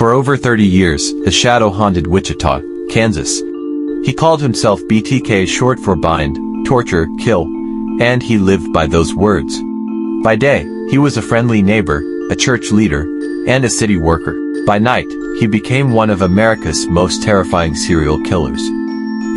For over 30 years, his shadow haunted Wichita, Kansas. He called himself BTK, short for bind, torture, kill, and he lived by those words. By day, he was a friendly neighbor, a church leader, and a city worker. By night, he became one of America's most terrifying serial killers.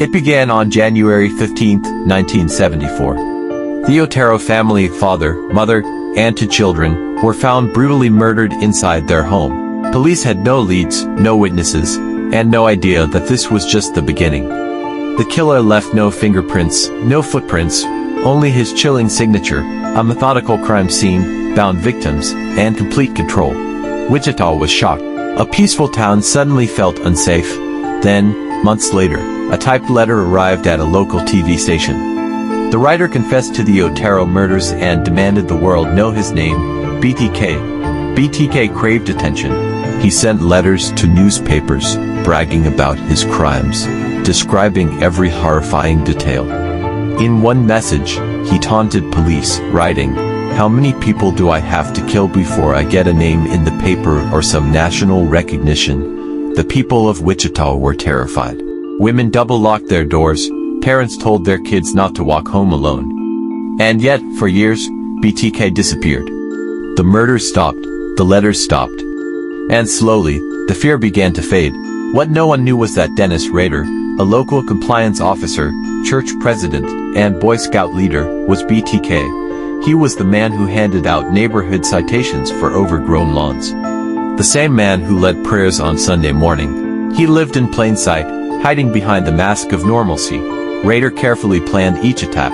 It began on January 15, 1974. The Otero family, father, mother, and two children, were found brutally murdered inside their home. Police had no leads, no witnesses, and no idea that this was just the beginning. The killer left no fingerprints, no footprints, only his chilling signature, a methodical crime scene, bound victims, and complete control. Wichita was shocked. A peaceful town suddenly felt unsafe. Then, months later, a typed letter arrived at a local TV station. The writer confessed to the Otero murders and demanded the world know his name, BTK. BTK craved attention. He sent letters to newspapers, bragging about his crimes, describing every horrifying detail. In one message, he taunted police, writing, "How many people do I have to kill before I get a name in the paper or some national recognition?" The people of Wichita were terrified. Women double-locked their doors, parents told their kids not to walk home alone. And yet, for years, BTK disappeared. The murders stopped, the letters stopped. And slowly, the fear began to fade. What no one knew was that Dennis Rader, a local compliance officer, church president, and Boy Scout leader, was BTK. He was the man who handed out neighborhood citations for overgrown lawns. The same man who led prayers on Sunday morning. He lived in plain sight, hiding behind the mask of normalcy. Rader carefully planned each attack.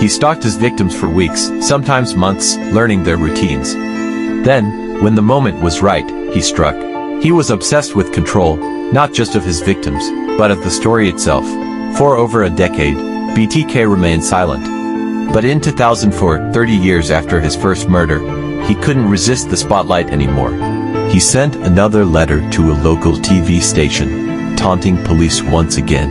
He stalked his victims for weeks, sometimes months, learning their routines. Then, when the moment was right, he struck. He was obsessed with control, not just of his victims, but of the story itself. For over a decade, BTK remained silent. But in 2004, 30 years after his first murder, he couldn't resist the spotlight anymore. He sent another letter to a local TV station, taunting police once again.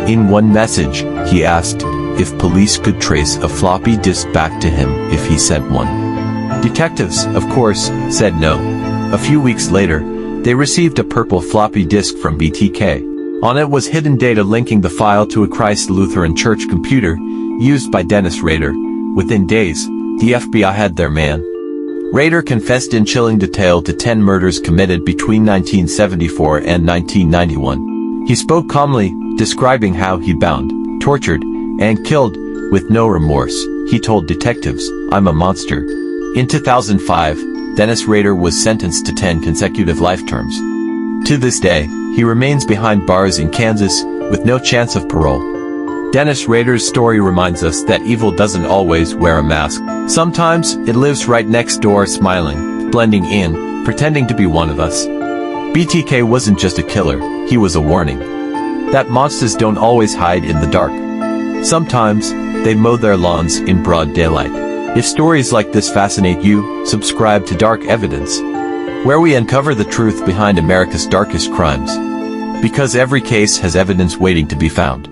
In one message, he asked if police could trace a floppy disk back to him if he sent one. Detectives, of course, said no. A few weeks later, they received a purple floppy disk from BTK. On it was hidden data linking the file to a Christ Lutheran Church computer, used by Dennis Rader. Within days, the FBI had their man. Rader confessed in chilling detail to 10 murders committed between 1974 and 1991. He spoke calmly, describing how he bound, tortured, and killed, with no remorse. He told detectives, "I'm a monster." In 2005, Dennis Rader was sentenced to 10 consecutive life terms. To this day, he remains behind bars in Kansas, with no chance of parole. Dennis Rader's story reminds us that evil doesn't always wear a mask. Sometimes, it lives right next door smiling, blending in, pretending to be one of us. BTK wasn't just a killer, he was a warning. That monsters don't always hide in the dark. Sometimes, they mow their lawns in broad daylight. If stories like this fascinate you, subscribe to Dark Evidence, where we uncover the truth behind America's darkest crimes. Because every case has evidence waiting to be found.